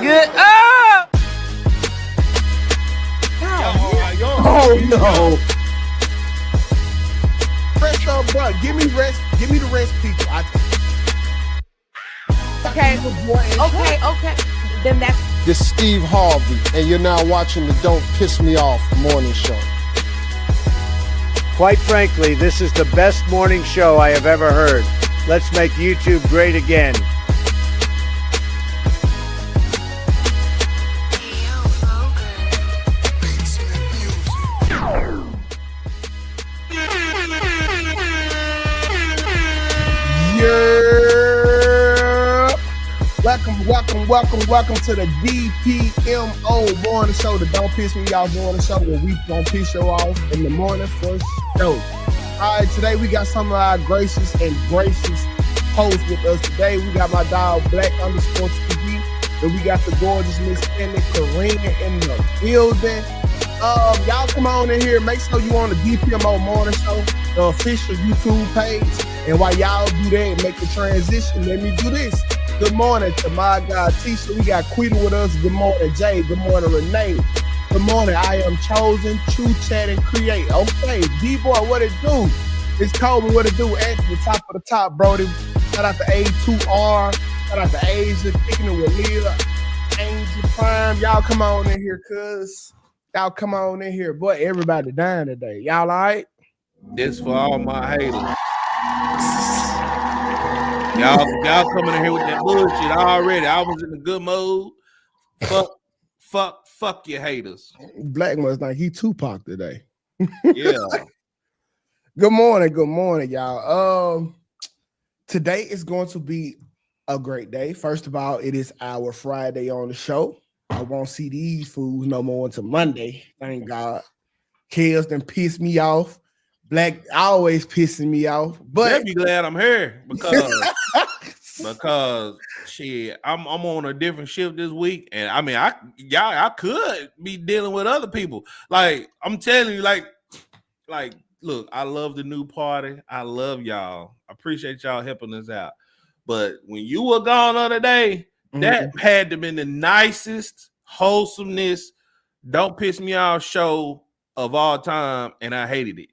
Get up! Oh no! Rest up, bro. Give me rest. Give me the rest, people. Okay. Then that's This is Steve Harvey, and you're now watching the Don't Piss Me Off morning show. Quite frankly, this is the best morning show I have ever heard. Let's make YouTube great again. Yeah. Welcome to the DPMO morning show, the Don't Piss Me Off morning show, where we don't piss you off in the morning for show. All right, today we got some of our gracious hosts with us today. We got my dog Black_TV, and we got the gorgeous Miss Penny Karina in the building. Y'all come on in here. Make sure you on the DPMO morning show, the official YouTube page. And while y'all do that and make the transition, let me do this. Good morning to my guy Tisha. We got Quita with us. Good morning, Jay. Good morning, Renee. Good morning. I am chosen, true chat and create. Okay, D-boy, what it do? It's Kobe, what it do? At the top of the top, Brody. Shout out to A2R. Shout out to Asia, kicking it with Leah, Angel Prime. Y'all come on in here, cuz. Y'all come on in here. Boy, everybody dying today. Y'all all right? This for all my haters. Y'all coming in here with that bullshit already. I was in a good mood. Fuck your haters. Black was like he Tupac today. Yeah. Good morning, y'all. Today is going to be a great day. First of all, it is our Friday on the show. I won't see these fools no more until Monday. Thank God. Kels done pissed me off. Black always pissing me off. But I'll be glad I'm here because shit, I'm on a different shift this week. And I mean, I could be dealing with other people. Like, I'm telling you, like, look, I love the new party. I love y'all. I appreciate y'all helping us out. But when you were gone the other day, that had to been the nicest wholesomeness, don't piss me off show of all time, and I hated it.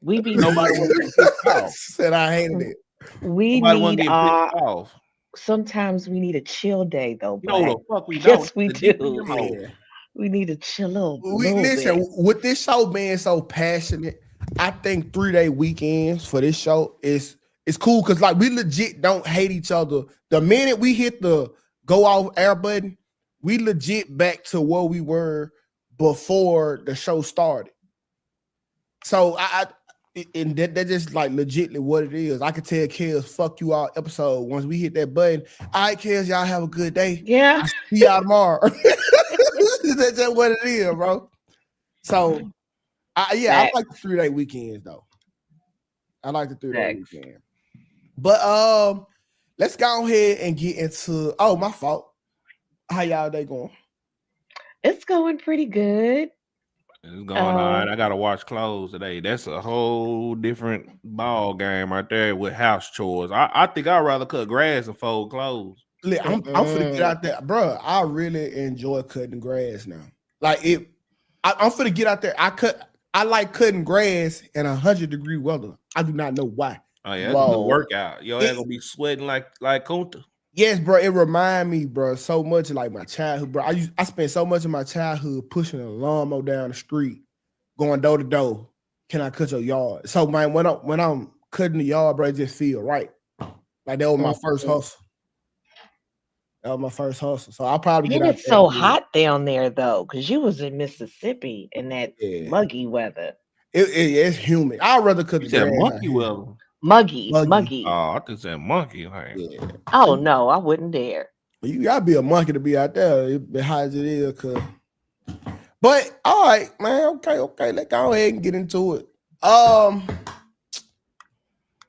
we be Nobody was pissed off. said I hated it. we Nobody want need to get pissed off. sometimes we need a chill day though. No, Black. the fuck we don't. Yes, we The do. DPMO. Yeah. We need a chill little Listen, bit. with this show being so passionate, I think 3-day weekends for this show is cool because like we legit don't hate each other. The minute we hit the go off air button, we legit back to where we were before the show started. So and that just like legitly what it is. I could tell Kels, fuck you all episode once we hit that button. All right, Kels, y'all have a good day. Yeah. See y'all tomorrow. That's just what it is, bro. So I like the 3-day weekends though. I like the 3-day weekend. But let's go ahead and get into my fault. How y'all day going? It's going pretty good. It's going all right. I gotta wash clothes today. That's a whole different ball game right there with house chores. I think I'd rather cut grass and fold clothes. I'm finna get out there, bro. I really enjoy cutting grass now. Like I'm finna get out there. I like cutting grass in 100-degree weather. I do not know why. Oh yeah, that's a good workout. Yo, ain't gonna be sweating like Kunta. Yes, bro. It remind me, bro, so much of like my childhood, bro. I spent so much of my childhood pushing a lawnmower down the street, going door to door. Can I cut your yard? So man, when I'm cutting the yard, bro, it just feel right. Like that was my first hustle. So I'll probably get out there. It's so hot down there though, because you was in Mississippi in that muggy weather. It's humid. I'd rather cut the grass. Monkey weather. Muggy. Oh, I think that monkey. Like. Yeah. Oh no, I wouldn't dare. You gotta be a monkey to be out there, as hot as it is. But all right, man. Okay. Let's go ahead and get into it.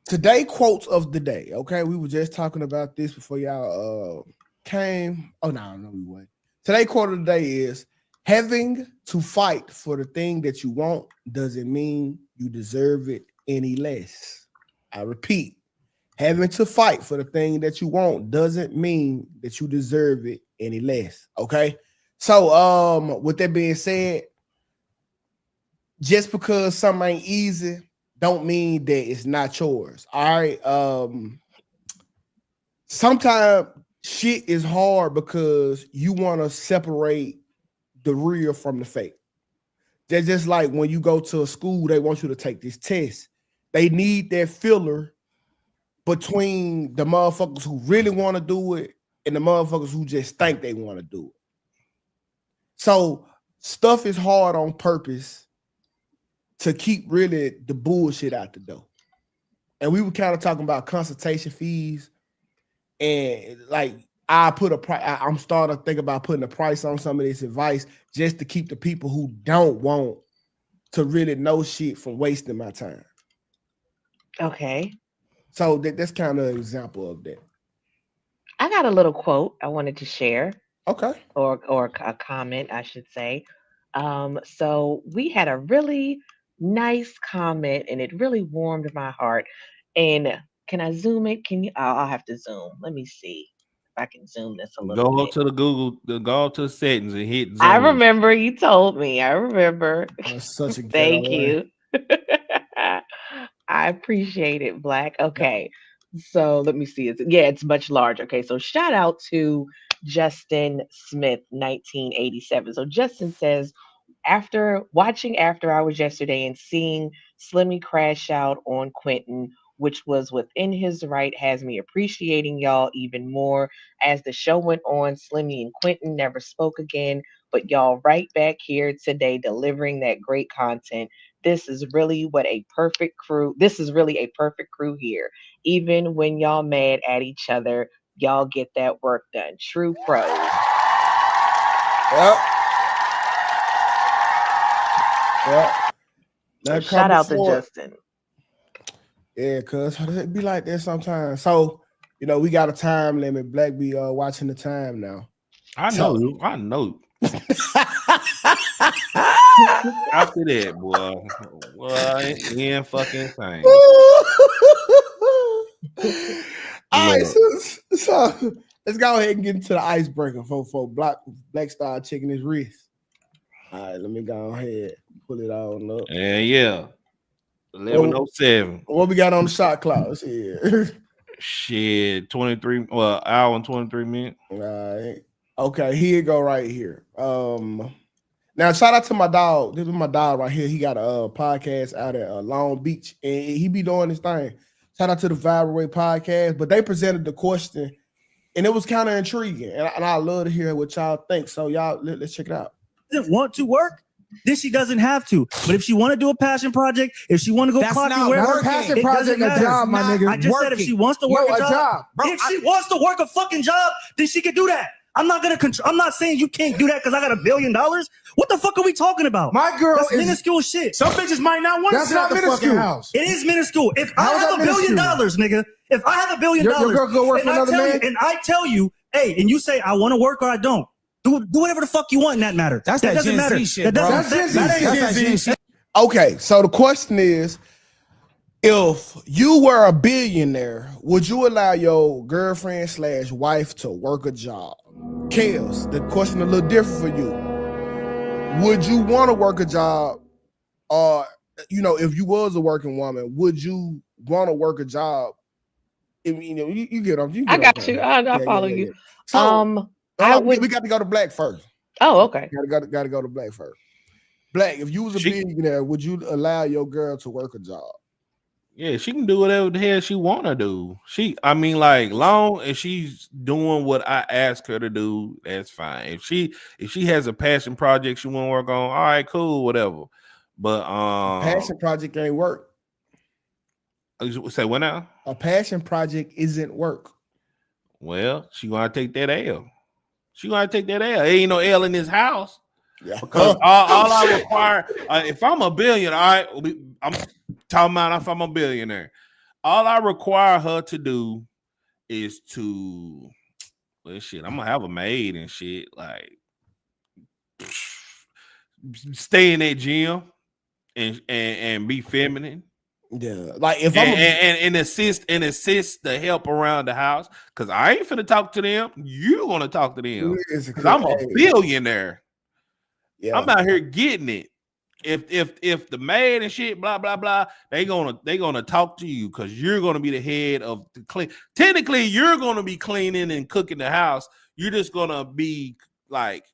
Today quotes of the day. Okay, we were just talking about this before y'all came. Oh no, we weren't. Today quote of the day is: having to fight for the thing that you want doesn't mean you deserve it any less. I repeat, Having to fight for the thing that you want doesn't mean that you deserve it any less. Okay. So with that being said, just because something ain't easy don't mean that it's not yours. All right. Sometimes shit is hard because you want to separate the real from the fake. They're just like when you go to a school, they want you to take this test. They need that filler between the motherfuckers who really want to do it and the motherfuckers who just think they want to do it. So stuff is hard on purpose to keep really the bullshit out the door. And we were kind of talking about consultation fees, and like I put a price. I'm starting to think about putting a price on some of this advice just to keep the people who don't want to really know shit from wasting my time. Okay. So that's kind of an example of that. I got a little quote I wanted to share. Okay. Or a comment, I should say. So we had a really nice comment, and it really warmed my heart. And can I zoom it? Can you? I'll have to zoom. Let me see if I can zoom this a little Go bit. up to the go up to the settings and hit I zoom. remember you told me. I remember. That's such a Thank ghetto you. I appreciate it, Black. Yeah. Okay. So let me see. It's much larger. Okay. So shout out to Justin Smith, 1987. So Justin says, after watching After Hours yesterday and seeing Slimmy crash out on Quentin, which was within his right, has me appreciating y'all even more. As the show went on, Slimmy and Quentin never spoke again, but y'all right back here today delivering that great content. This is really a perfect crew here. Even when y'all mad at each other, y'all get that work done. True pros. Yep. So shout out to Justin. Yeah, cuz it be like that sometimes. So, we got a time limit. Black be watching the time now. I know. After that, boy, ain't fucking thing. All right, so let's go ahead and get into the icebreaker for Black Star checking his wrist. All right, let me go ahead pull it on up. Yeah. 11:07. What we got on the shot clock here? Shit, 23. Well, hour and 23 minutes. All right. Okay, here you go right here. Now shout out to my dog. This is my dog right here. He got a podcast out at Long Beach, and he be doing this thing. Shout out to the Viral Way podcast. But they presented the question, and it was kind of intriguing, and I love to hear what y'all think. So y'all, let's check it out. Doesn't want to work, then she doesn't have to. But if she want to do a passion project, if she want to go clock and wear a passion project, a job, my nigga. I just said if she wants to work a job, bro, if she wants to work a fucking job, then she can do that. I'm not gonna control. I'm not saying you can't do that because I got $1 billion. What the fuck are we talking about? My girl That's is minuscule shit. Some bitches might not want to sit at the fucking house. It is minuscule. If I have $1 billion, nigga, if I have $1 billion, your girl go work for another man, and I tell you, hey, and you say I want to work or I don't. Do whatever the fuck you want in that matter. That doesn't matter. Shit, that ain't Gen Z. Okay, so the question is, if you were a billionaire, would you allow your girlfriend / wife to work a job? Chaos. The question a little different for you. Would you want to work a job, or if you was a working woman, would you want to work a job? You get them. I got you. I follow you. Yeah. So we got to go to Black first. Oh, okay. Got to go to Black first. Black, if you was a billionaire, would you allow your girl to work a job? Yeah, she can do whatever the hell she want to do. Long as she's doing what I ask her to do, that's fine. If she has a passion project she want to work on, all right, cool, whatever. But passion project ain't work. Say what now? A passion project isn't work. Well, she gonna take that L. There ain't no L in this house. Yeah. Because all I require, if I'm a billionaire, all right, I'm talking about if I'm a billionaire, all I require her to do is to, I'm gonna have a maid and shit, like stay in that gym and be feminine. Yeah, like if I'm and assist the help around the house, because I ain't finna talk to them. You're gonna talk to them because I'm a billionaire. yeah, I'm out here getting it. If the maid and shit, blah blah blah, they gonna talk to you because you're gonna be the head of the clean. Technically, you're gonna be cleaning and cooking the house. You're just gonna be like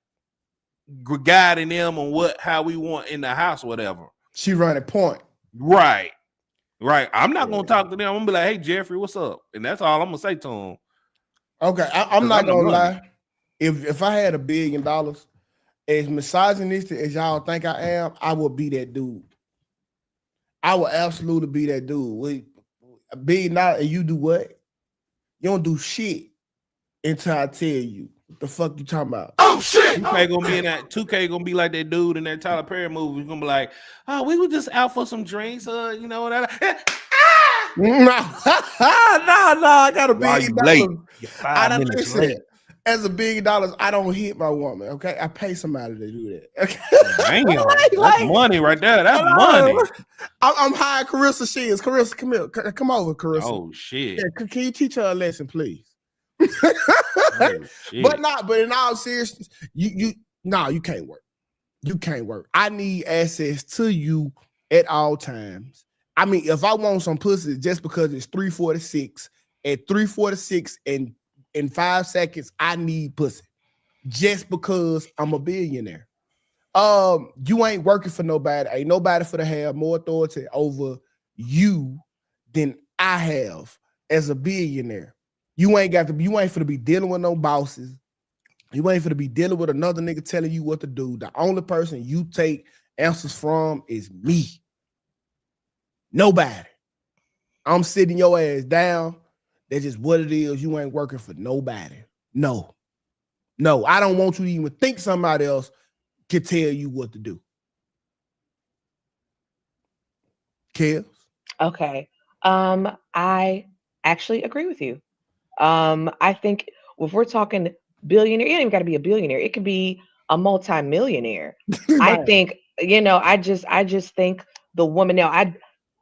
guiding them on how we want in the house, or whatever. She running point. Right. I'm not gonna talk to them. I'm gonna be like, hey Jeffrey, what's up? And that's all I'm gonna say to them. Okay, I'm not gonna lie. If I had $1 billion, as misogynistic as y'all think I am, I would be that dude. I would absolutely be that dude. With $1 billion, and you do what? You don't do shit until I tell you. What the fuck you talking about? Oh shit! 2K gonna be in that. 2K gonna be like that dude in that Tyler Perry movie. He's gonna be like, oh, we were just out for some drinks. You know that. No, I got $1 billion. Late. You're 5 minutes late. As $1 billion, I don't hit my woman. Okay, I pay somebody to do that. Okay, that's money right there. That's money. I'm hiring Carissa Shields. Carissa, come here. Come over, Carissa. Oh shit! Yeah, can you teach her a lesson, please? Oh, but in all seriousness, you can't work. You can't work. I need access to you at all times. I mean, if I want some pussy just because it's 3:46, at 3:46 and in 5 seconds, I need pussy just because I'm a billionaire. You ain't working for nobody. Ain't nobody for to have more authority over you than I have as a billionaire. You ain't for to be dealing with no bosses. You ain't for to be dealing with another nigga telling you what to do. The only person you take answers from is me. Nobody. I'm sitting your ass down. That's just what it is. You ain't working for nobody. No, I don't want you to even think somebody else can tell you what to do. Kels? Okay. I actually agree with you. I think if we're talking billionaire, you don't even got to be a billionaire. It could be a multimillionaire. I think, I just think the woman now,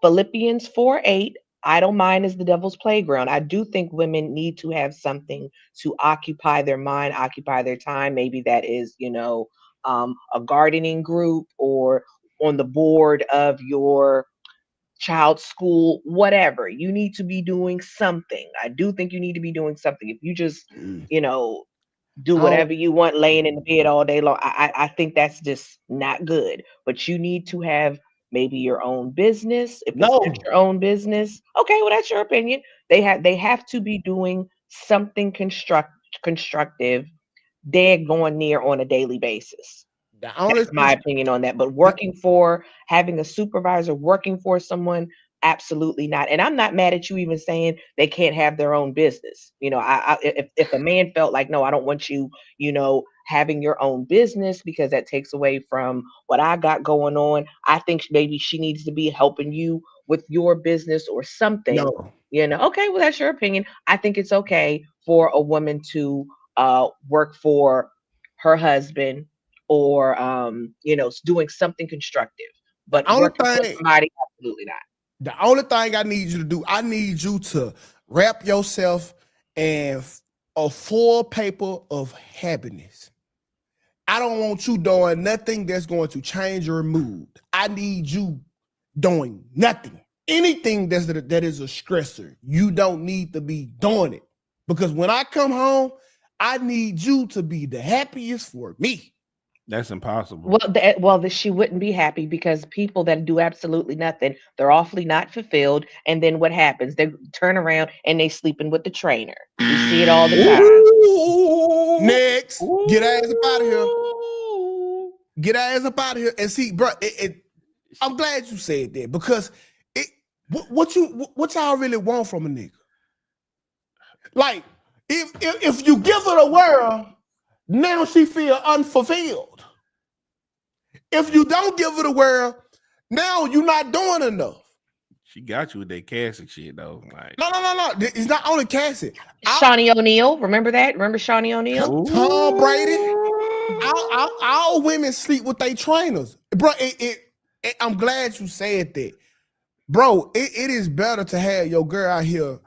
Philippians 4:8, idle mind is the devil's playground. I do think women need to have something to occupy their mind, occupy their time. Maybe that is, a gardening group or on the board of your child's school, whatever. You need to be doing something. I do think you need to be doing something. If you just, do whatever you want laying in the bed all day long, I think that's just not good. But you need to have maybe your own business. If it's not your own business, okay, well, that's your opinion. They have to be doing something constructive, going near on a daily basis. That's my opinion on that. But having a supervisor, working for someone, absolutely not. And I'm not mad at you even saying they can't have their own business. If a man felt like, no, I don't want you, having your own business because that takes away from what I got going on. I think maybe she needs to be helping you with your business or something. Okay, well, that's your opinion. I think it's okay for a woman to work for her husband or doing something constructive. But working for somebody, absolutely not. The only thing I need you to do, I need you to wrap yourself in a full paper of happiness. I don't want you doing nothing that's going to change your mood. I need you doing nothing. Anything that is a stressor, you don't need to be doing it. Because when I come home, I need you to be the happiest for me. That's impossible. Well, she wouldn't be happy because people that do absolutely nothing, they're awfully not fulfilled. And then what happens? They turn around and they sleeping with the trainer. We see it all the time. Ooh. Next, get ass up out of here. Get ass up out of here and see, bro. I'm glad you said that because what y'all really want from a nigga? Like, if you give her the world, now she feel unfulfilled. If you don't give her the world, now you're not doing enough. She got you with that Cassie shit though. Like, no. It's not only Cassie. Shawnee O'Neal, remember that? Remember Shawnee O'Neal? Tom Brady. All women sleep with their trainers, bro. I'm glad you said that. Bro, it is better to have your girl out here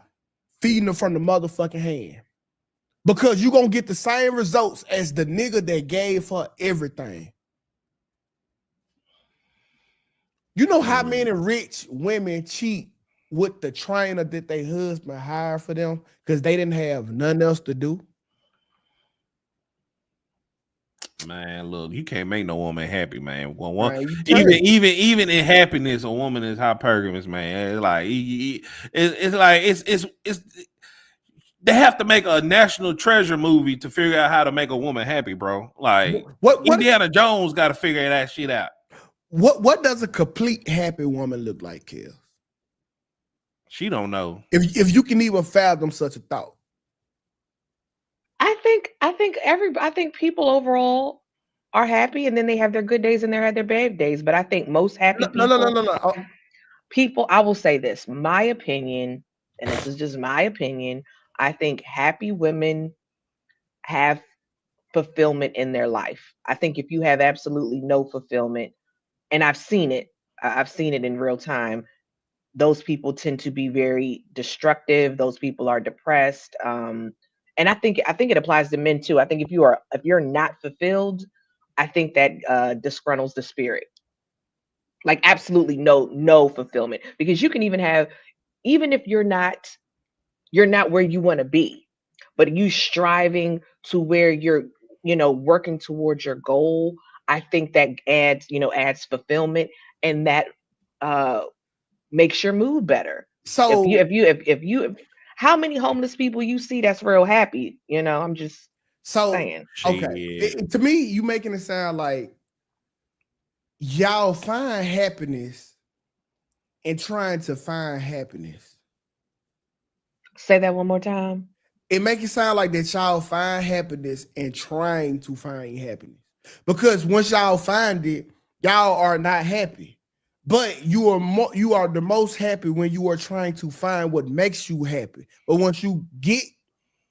feeding her from the motherfucking hand. Because you're gonna get the same results as the nigga that gave her everything. You know how many rich women cheat with the trainer that their husband hired for them because they didn't have nothing else to do? Man, look, you can't make no woman happy, man. Well, Man, even in happiness, a woman is hypergamous, man. It's like it's they have to make a National Treasure movie to figure out how to make a woman happy, bro. Like what Indiana Jones got to figure that shit out. What does a complete happy woman look like, Kel? She don't know. If you can even fathom such a thought. I think people overall are happy, and then they have their good days and they have their bad days. But I think most happy people, I will say this, my opinion, and this is just my opinion, I think happy women have fulfillment in their life. I think if you have absolutely no fulfillment, and I've seen it in real time, those people tend to be very destructive. Those people are depressed. And I think it applies to men too. I think if you're not fulfilled, I think that disgruntles the spirit. Like absolutely no fulfillment, because you can even have, even if you're not where you want to be, but you striving to where you're, working towards your goal. I think that adds fulfillment, and that uh makes your mood better. So If you how many homeless people you see that's real happy? I'm just saying. Okay. To me, you making it sound like y'all find happiness and trying to find happiness. Say that one more time. It makes it sound like that y'all find happiness and trying to find happiness. Because once y'all find it, y'all are not happy. But you are the most happy when you are trying to find what makes you happy. But once you get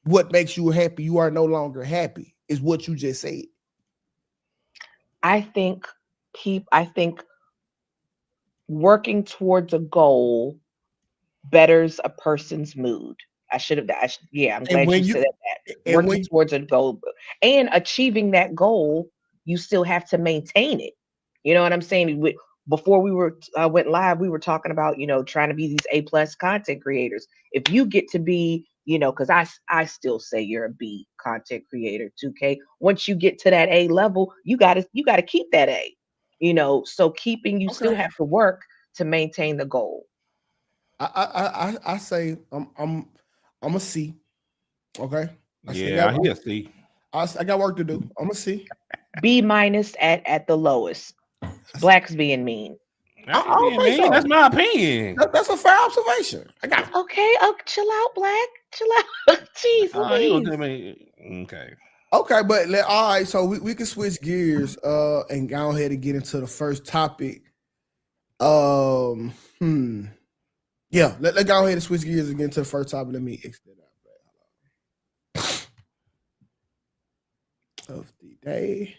what makes you happy, you are no longer happy, is what you just said. I think working towards a goal betters a person's mood. I'm glad you said that. Working towards a goal and achieving that goal, you still have to maintain it. You know what I'm saying? Before we went live, we were talking about, trying to be these A+ content creators. If you get to be, because I still say you're a B content creator, 2K. Once you get to that A level, you gotta keep that A. So you still have to work to maintain the goal. I say I'm a C. Okay. He a C. I got work to do. I'm a C. B- at the lowest. Blacks being mean. I don't think so. That's my opinion. That's a fair observation. I got it. Okay. Oh, chill out, Black. Chill out. Jeez, You gonna Louise. tell me? Okay. Okay, but all right. So we can switch gears and go ahead and get into the first topic. Yeah, let's go ahead and switch gears and get into the first topic. Let me exit out of the day.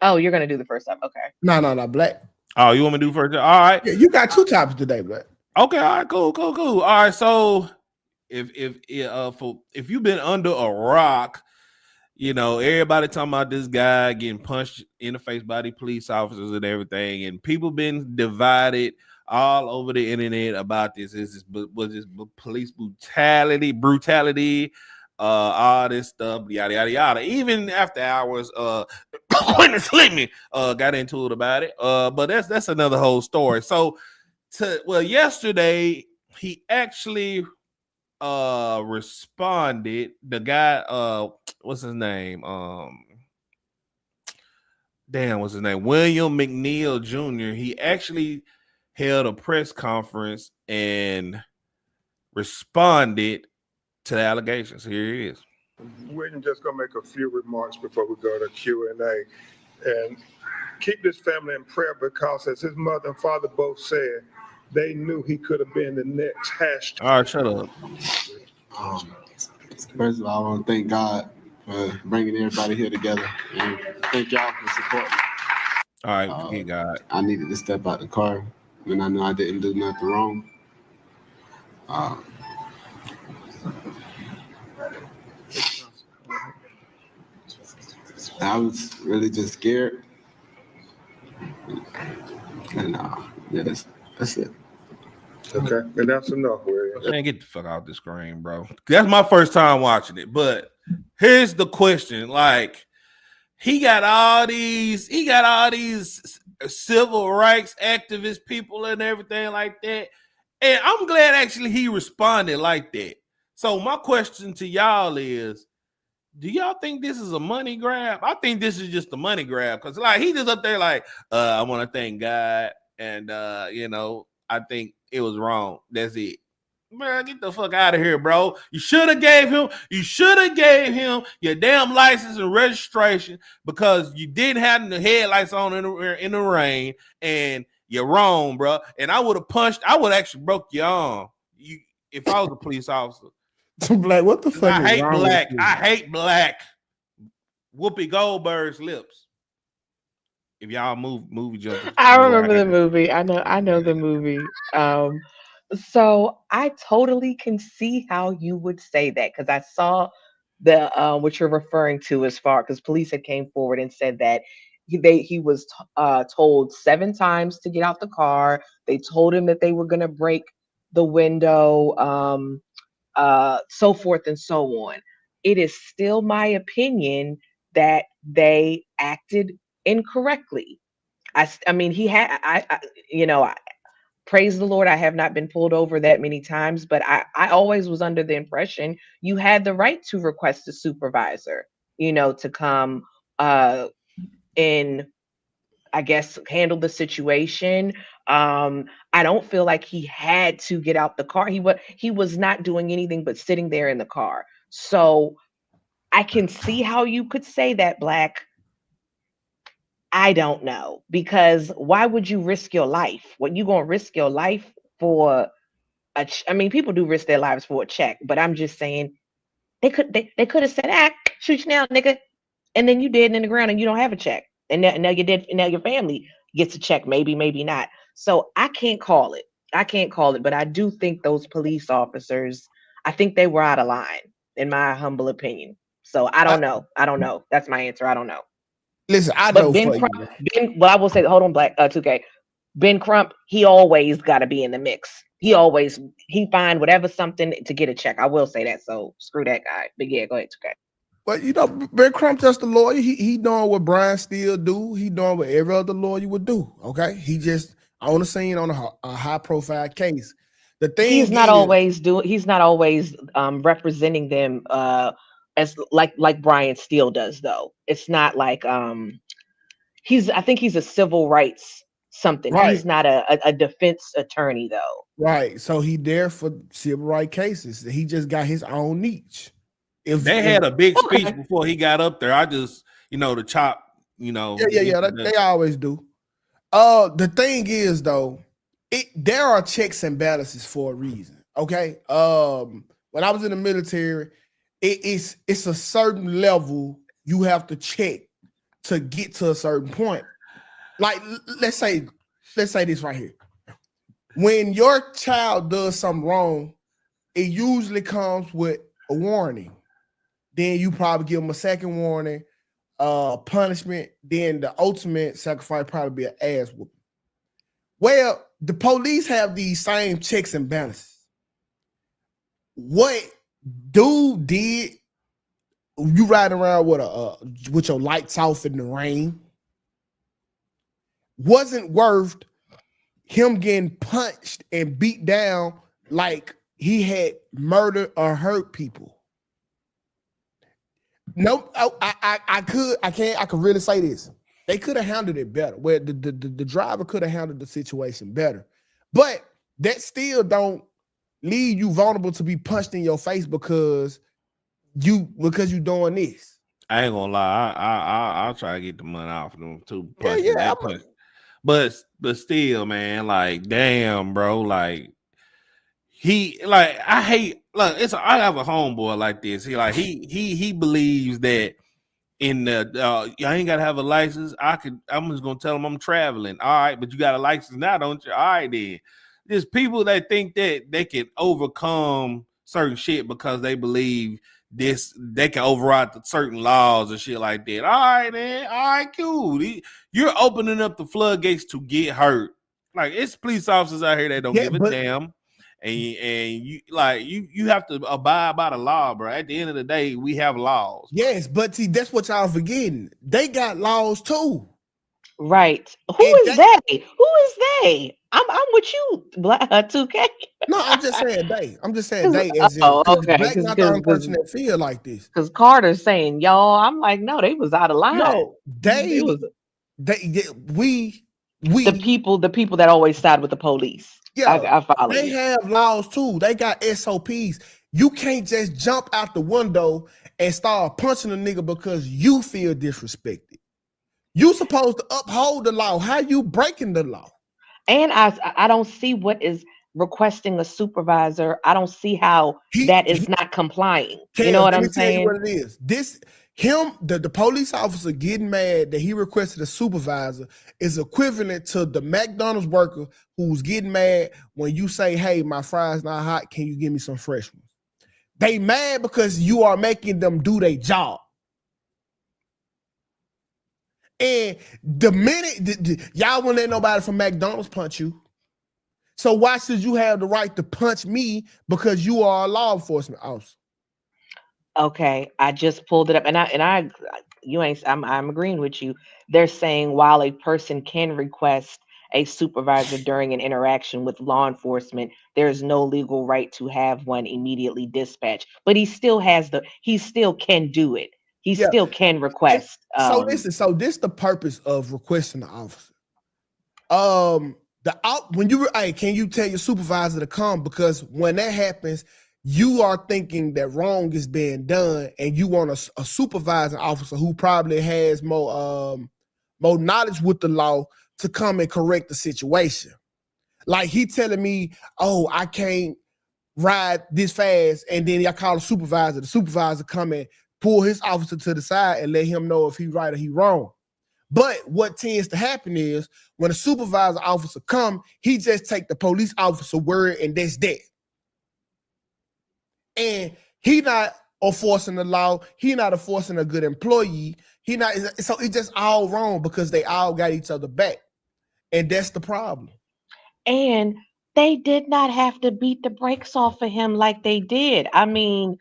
Oh, you're gonna do the first time. Okay. No, Black. Oh, you want me to do first? All right. Yeah, you got two topics today, Black. Okay. All right. Cool. All right. So if you've been under a rock, everybody talking about this guy getting punched in the face by the police officers and everything, and people been divided all over the internet about this. Was this police brutality, all this stuff, yada yada yada. Even after hours, Quentin Slickman got into it about it. But that's another whole story. So, yesterday he actually responded. The guy, what's his name? What's his name? William McNeil Jr. He actually held a press conference and responded to the allegations. Here he is. We're just going to make a few remarks before we go to Q&A. And keep this family in prayer, because as his mother and father both said, they knew he could have been the next hashtag. All right, shut up. First of all, I want to thank God for bringing everybody here together, and thank y'all for supporting. All right, God. I needed to step out the car. when I know I didn't do nothing wrong. I was really just scared. And yeah, that's it. Okay, and that's enough, William. Man, get the fuck out the screen, bro. That's my first time watching it. But here's the question: like, he got all these civil rights activist people and everything like that. And I'm glad actually he responded like that. So my question to y'all is, do y'all think this is a money grab? I think this is just a money grab because like he just up there like, I want to thank God and I think it was wrong. That's it. Man, get the fuck out of here, bro. You should have gave him your damn license and registration because you didn't have the headlights on in the rain, and you're wrong, bro. And I would have actually broke your arm. If I was a police officer. Black, what the fuck I is hate wrong black. with you? I hate black. Whoopi Goldberg's lips. If y'all movie jumpers, I you know what I remember the got. movie. I know the movie. So I totally can see how you would say that because I saw the what you're referring to as far because police had came forward and said that he was told 7 times to get out the car. They told him that they were going to break the window, so forth and so on. It is still my opinion that they acted incorrectly. I mean, he had, I praise the Lord, I have not been pulled over that many times, but I always was under the impression you had the right to request a supervisor, to come uh, and I guess handle the situation. I don't feel like he had to get out the car. He was not doing anything but sitting there in the car. So I can see how you could say that, Black. I don't know because why would you risk your life? What you gonna risk your life for I mean, people do risk their lives for a check, but I'm just saying they could have said, "Ah, shoot you now, nigga," and then you dead in the ground and you don't have a check, and now you're dead, and now your family gets a check, maybe not. So I can't call it. I can't call it, but I do think those police officers, I think they were out of line, in my humble opinion. So I I, don't know. I don't know. That's my answer. I don't know. listen, I But know Ben for you. Crump, well, I will say, hold on, Black, 2K. Ben Crump, he always got to be in the mix. He find whatever something to get a check. I will say that. So screw that guy. But yeah, go ahead, 2K. But Ben Crump just a lawyer. He doing what Brian Steele do. He doing what every other lawyer would do. Okay, he just on the scene on a high profile case. The thing is, He's not always representing them as like Brian Steele does though. It's not like I think he's a civil rights something. right, He's not a defense attorney though. right. So he there for civil rights cases. He just got his own niche. They If had a big speech Okay. before he got up there. I just, the chop, yeah, they always do. The thing is though, there are checks and balances for a reason. Okay. When I was in the military, it's a certain level you have to check to get to a certain point. Like let's say this right here. When your child does something wrong, it usually comes with a warning. Then you probably give them a second warning, punishment. Then the ultimate sacrifice probably be an ass whooping. Well, the police have these same checks and balances. What dude did? You riding around with your lights off in the rain wasn't worth him getting punched and beat down like he had murdered or hurt people. Nope, I could really say this. They could have handled it better. Where the driver could have handled the situation better. But that still don't leave you vulnerable to be punched in your face because you doing this. I ain't gonna lie. I'll try to get the money off of them too. Yeah. But still, man, like, damn, bro, like I have a homeboy like this. He believes that in the I ain't gotta have a license. I'm just gonna tell them I'm traveling. All right, but you got a license now, don't you? All right, then. There's people that think that they can overcome certain shit because they believe they can override certain laws and shit like that. All right, man. All right, cool. You're opening up the floodgates to get hurt. Like, it's police officers out here that don't give a damn. And you have to abide by the law, bro. At the end of the day, we have laws. Yes, but see, that's what y'all forgetting. They got laws too. Right. Who is they? Who is they? I'm with you, 2K. No, I'm just saying they. I'm just saying they as in okay. Black not the only person that feel like this. Because Carter's saying y'all, I'm like, no, they was out of line. No, we the people that always side with the police. Yeah, I follow they you. have laws too. They got SOPs. You can't just jump out the window and start punching a nigga because you feel disrespected. You supposed to uphold the law. How you breaking the law? And I don't see what is requesting a supervisor. I don't see how that is not complying. You know what I'm saying? Let me tell you what it is. The police officer getting mad that he requested a supervisor is equivalent to the McDonald's worker who's getting mad when you say, hey, my fries not hot, can you give me some fresh ones? They mad because you are making them do their job. And the minute y'all won't let nobody from McDonald's punch you. So why should you have the right to punch me because you are a law enforcement officer? Okay, I just pulled it up, and I'm agreeing with you. They're saying while a person can request a supervisor during an interaction with law enforcement, there is no legal right to have one immediately dispatched. But he still can do it. He still can request. So listen, this the purpose of requesting the officer. Can you tell your supervisor to come? Because when that happens, you are thinking that wrong is being done, and you want a supervising officer who probably has more knowledge with the law to come and correct the situation. Like he telling me, oh, I can't ride this fast, and then I call the supervisor come and pull his officer to the side and let him know if he right or he wrong. But what tends to happen is when a supervisor officer come, he just take the police officer word and that's that. And he not enforcing the law. He not enforcing a good employee. So it's just all wrong because they all got each other back. And that's the problem. And they did not have to beat the brakes off of him like they did. I mean,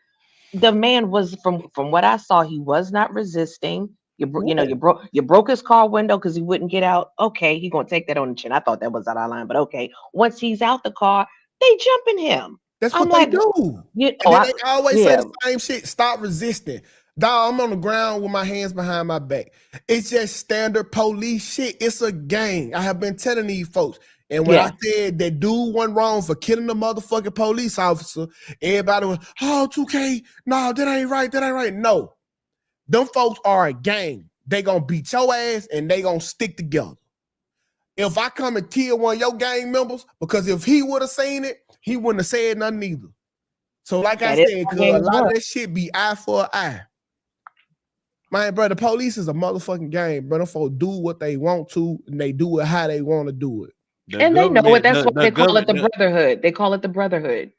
the man was from what I saw, he was not resisting. You broke his car window because he wouldn't get out. Okay, he gonna take that on the chin. I thought that was out of line, but okay. Once he's out the car, they jumping him. That's what they do. They always say the same shit. Stop resisting. Dog, I'm on the ground with my hands behind my back. It's just standard police shit. It's a gang. I have been telling these folks. And when I said that dude went wrong for killing the motherfucking police officer, everybody was, oh, 2K, no, that ain't right. No. Them folks are a gang. They gonna beat your ass and they gonna stick together. If I come and kill one of your gang members, because if he would have seen it, he wouldn't have said nothing either. So like I said, cause a lot of that shit be eye for eye. Man, bro, the police is a motherfucking gang, bro. Them folks do what they want to, and they do it how they want to do it. And they know it. That's why they call it the brotherhood. They call it the brotherhood.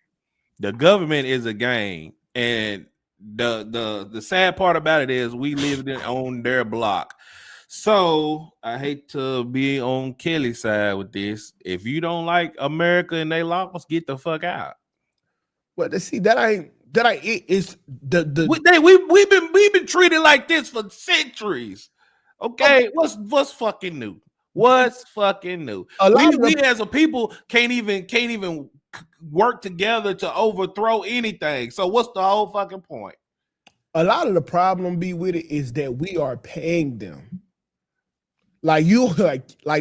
The government is a gang, and the sad part about it is we live on their block. So I hate to be on Kelly's side with this. If you don't like America and they laws, get the fuck out. Well, see, that ain't it. It's we've been treated like this for centuries. Okay. What's fucking new? What's fucking new? We as a people can't even work together to overthrow anything. So what's the whole fucking point? A lot of the problem be with it is that we are paying them. Like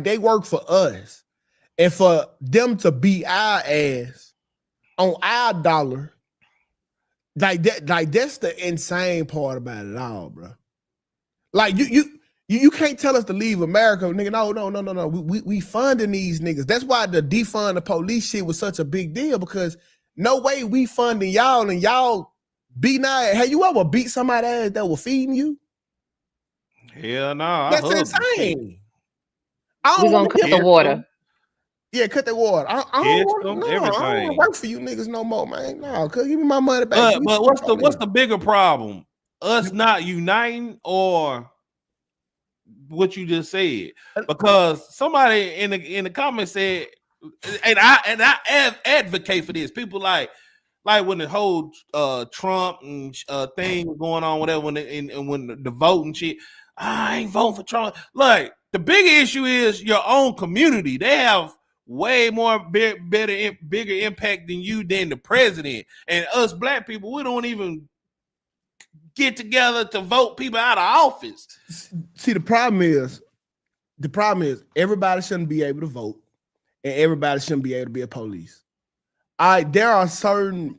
they work for us, and for them to beat our ass on our dollar, like that's the insane part about it all, bro. Like you can't tell us to leave America, nigga. No. We funding these niggas. That's why the defund the police shit was such a big deal, because no way we funding y'all and y'all beating our ass. Have you ever beat somebody's ass that was feeding you? Hell no. I That's hug the shit. insane. I We're don't gonna want to cut give the water. Yeah, cut that water. I Kiss don't them, want I don't want everything. to work for you niggas no more, man. No, cause give me my money back. But what's the bigger problem? Us not uniting or what you just said? Because somebody in the comments said, and I advocate for this. People like when the whole Trump and thing was going on, whatever, when the vote and shit. I ain't voting for Trump. Like the bigger issue is your own community. They have way more bigger impact than you than the president. And us black people, we don't even get together to vote people out of office. See, the problem is everybody shouldn't be able to vote, and everybody shouldn't be able to be a police. There are certain